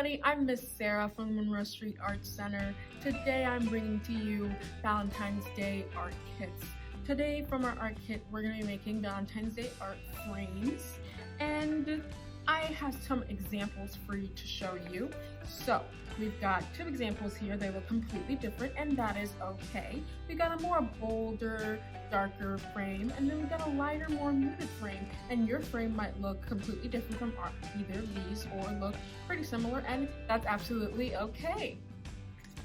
everybody, I'm Miss Sarah from the Monroe Street Art Center. Today I'm bringing to you Valentine's Day art kits. Today from our art kit, we're going to be making Valentine's Day art frames, and I have some examples for you to show you. So we've got two examples here. They look completely different, and that is okay. We got a more bolder, darker frame, and then we got a lighter, more muted frame, and your frame might look completely different from either of these or look pretty similar, and that's absolutely okay.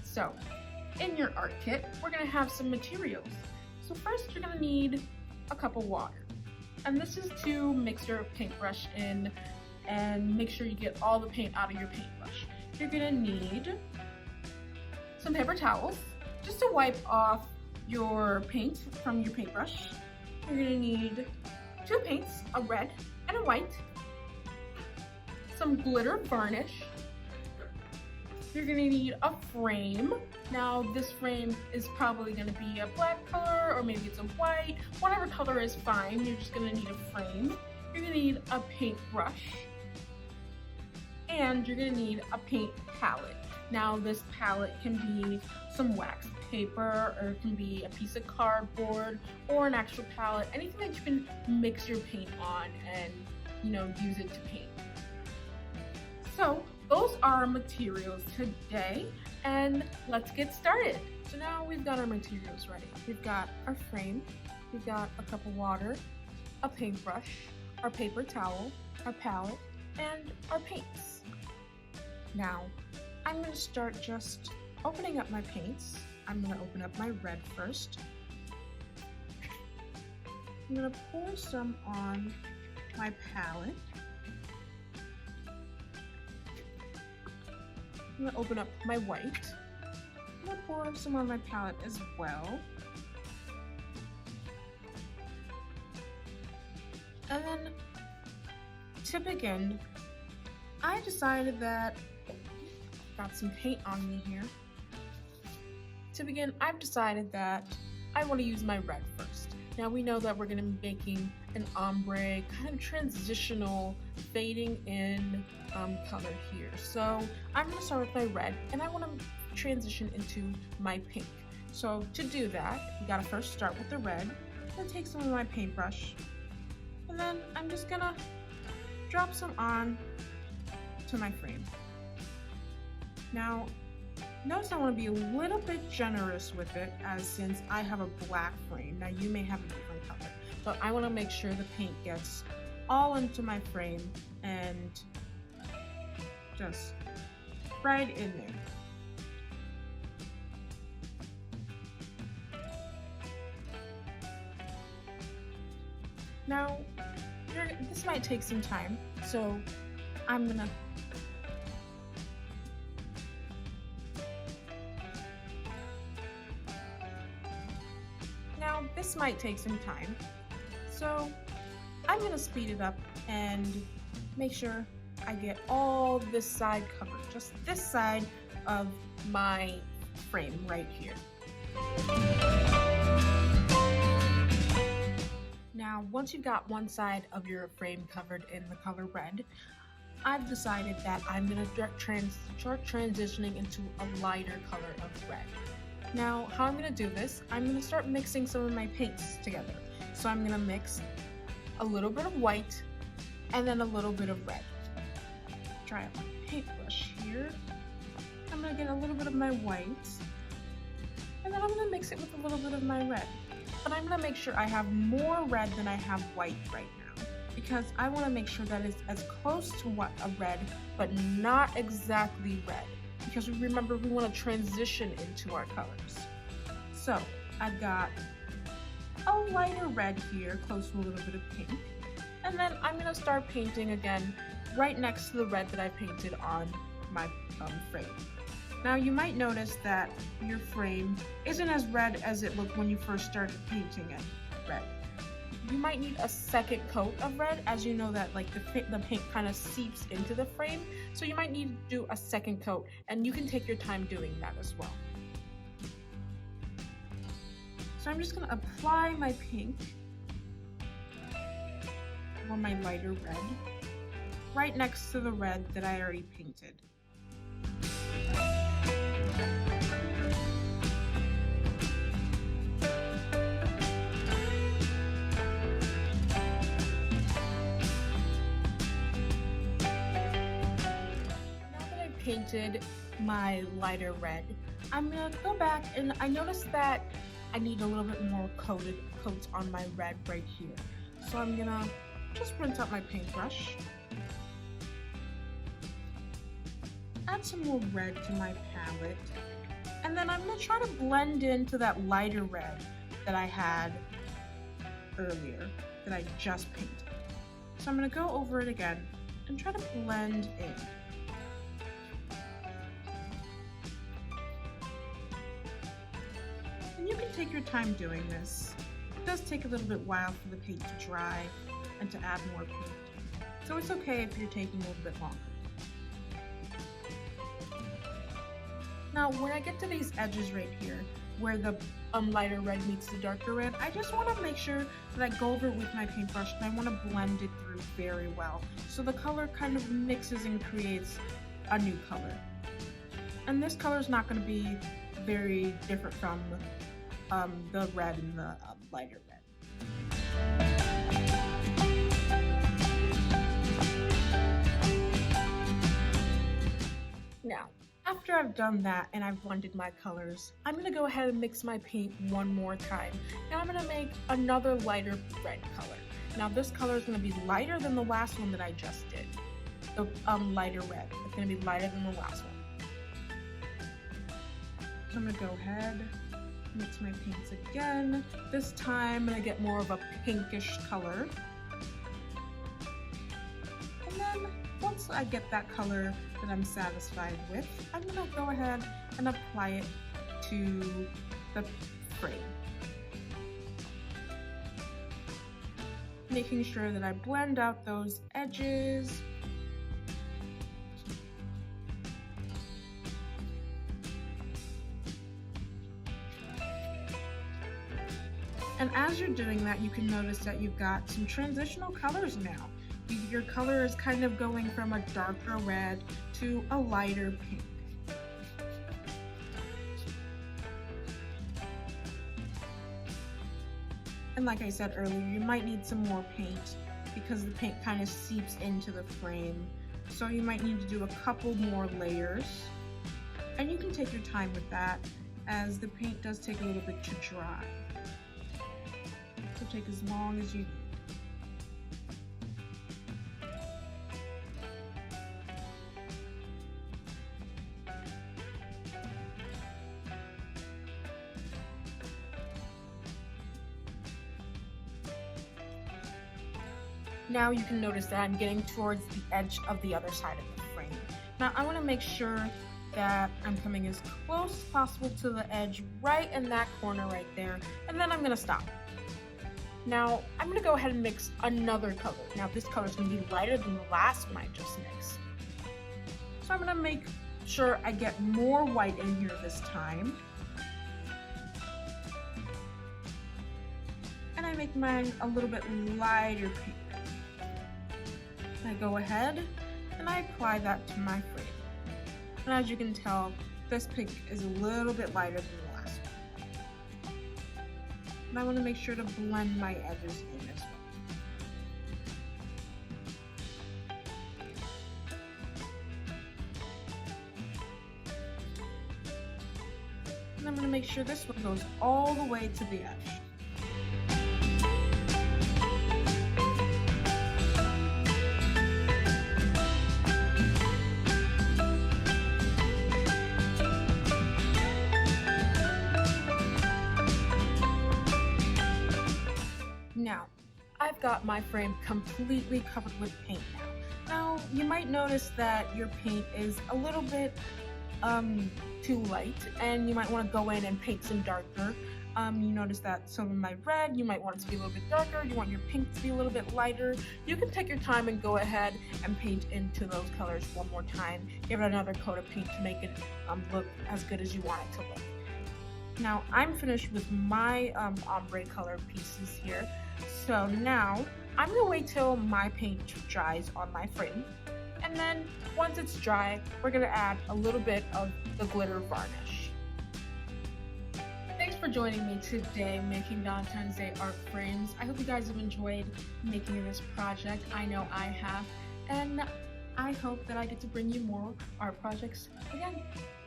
So in your art kit, we're going to have some materials. So first you're going to need a cup of water, and this is to mix your paintbrush in and make sure you get all the paint out of your paintbrush. You're going to need some paper towels just to wipe off your paint from your paintbrush. You're going to need two paints, a red and a white, some glitter varnish. You're going to need a frame. Now this frame is probably going to be a black color, or maybe it's a white. Whatever color is fine. You're just going to need a frame. You're going to need a paintbrush, and you're going to need a paint palette. Now this palette can be some wax paper, or it can be a piece of cardboard, or an actual palette, anything that you can mix your paint on and use it to paint. So those are our materials today, and let's get started. So now we've got our materials ready. We've got our frame, we've got a cup of water, a paintbrush, our paper towel, our palette, and our paints. Now I'm going to start just opening up my paints. I'm going to open up my red first. I'm going to pour some on my palette. I'm going to open up my white. I'm going to pour some on my palette as well. And then to begin, I decided that got some paint on me here. To begin, I've decided that I want to use my red first. Now we know that we're going to be making an ombre, kind of transitional, fading in color here. So I'm going to start with my red, and I want to transition into my pink. So to do that, we got to first start with the red. Then take some of my paintbrush, and then I'm just going to drop some on to my frame. Now, notice I want to be a little bit generous with it, as since I have a black frame. Now you may have a different color, but I want to make sure the paint gets all into my frame and just right in there. Now, this might take some time, so I'm gonna this might take some time, so I'm gonna speed it up and make sure I get all this side covered, just this side of my frame right here. Now, once you've got one side of your frame covered in the color red, I've decided that I'm gonna start transitioning into a lighter color of red. Now, how I'm going to do this, I'm going to start mixing some of my paints together. So I'm going to mix a little bit of white and then a little bit of red. Try out my paintbrush here. I'm going to get a little bit of my white, and then I'm going to mix it with a little bit of my red. But I'm going to make sure I have more red than I have white right now, because I want to make sure that it's as close to what a red, but not exactly red. Because remember, we want to transition into our colors. So I've got a lighter red here, close to a little bit of pink. And then I'm going to start painting again right next to the red that I painted on my frame. Now you might notice that your frame isn't as red as it looked when you first started painting it red. You might need a second coat of red, as you know that like the paint kind of seeps into the frame, so you might need to do a second coat, and you can take your time doing that as well. So I'm just going to apply my pink or my lighter red right next to the red that I already painted. painted my lighter red, I'm gonna go back and I noticed that I need a little bit more coats on my red right here. So I'm gonna just rinse out my paintbrush, add some more red to my palette, and then I'm gonna try to blend into that lighter red that I had earlier, that I just painted. So I'm gonna go over it again and try to blend in. And you can take your time doing this. It does take a little bit while for the paint to dry and to add more paint. So it's okay if you're taking a little bit longer. Now, when I get to these edges right here, where the lighter red meets the darker red, I just want to make sure that I go over it with my paintbrush and I want to blend it through very well. So the color kind of mixes and creates a new color. And this color is not going to be very different from the red and the lighter red. Now, after I've done that and I've blended my colors, I'm going to go ahead and mix my paint one more time. Now I'm going to make another lighter red color. Now this color is going to be lighter than the last one that I just did. The lighter red. It's going to be lighter than the last one. So I'm going to go ahead, mix my paints again. This time I'm going to get more of a pinkish color. And then once I get that color that I'm satisfied with, I'm going to go ahead and apply it to the frame. Making sure that I blend out those edges. And as you're doing that, you can notice that you've got some transitional colors now. Your color is kind of going from a darker red to a lighter pink. And like I said earlier, you might need some more paint because the paint kind of seeps into the frame. So you might need to do a couple more layers. And you can take your time with that, as the paint does take a little bit to dry. So take as long as you need. Now you can notice that I'm getting towards the edge of the other side of the frame. Now I want to make sure that I'm coming as close as possible to the edge right in that corner right there, and then I'm going to stop. Now I'm going to go ahead and mix another color. Now this color is going to be lighter than the last one I just mixed. So I'm going to make sure I get more white in here this time. And I make mine a little bit lighter pink. I go ahead and I apply that to my frame. And as you can tell, this pink is a little bit lighter than the last one. And I want to make sure to blend my edges in as well. And I'm going to make sure this one goes all the way to the edge. Now, I've got my frame completely covered with paint now. Now, you might notice that your paint is a little bit too light, and you might want to go in and paint some darker. You notice that some of my red, you might want it to be a little bit darker. You want your pink to be a little bit lighter. You can take your time and go ahead and paint into those colors one more time. Give it another coat of paint to make it look as good as you want it to look. Now, I'm finished with my ombre color pieces here. So now, I'm going to wait till my paint dries on my frame. And then, once it's dry, we're going to add a little bit of the glitter varnish. Thanks for joining me today making Valentine's Day art frames. I hope you guys have enjoyed making this project. I know I have. And I hope that I get to bring you more art projects again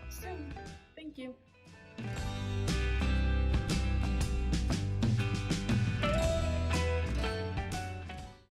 soon. Thank you.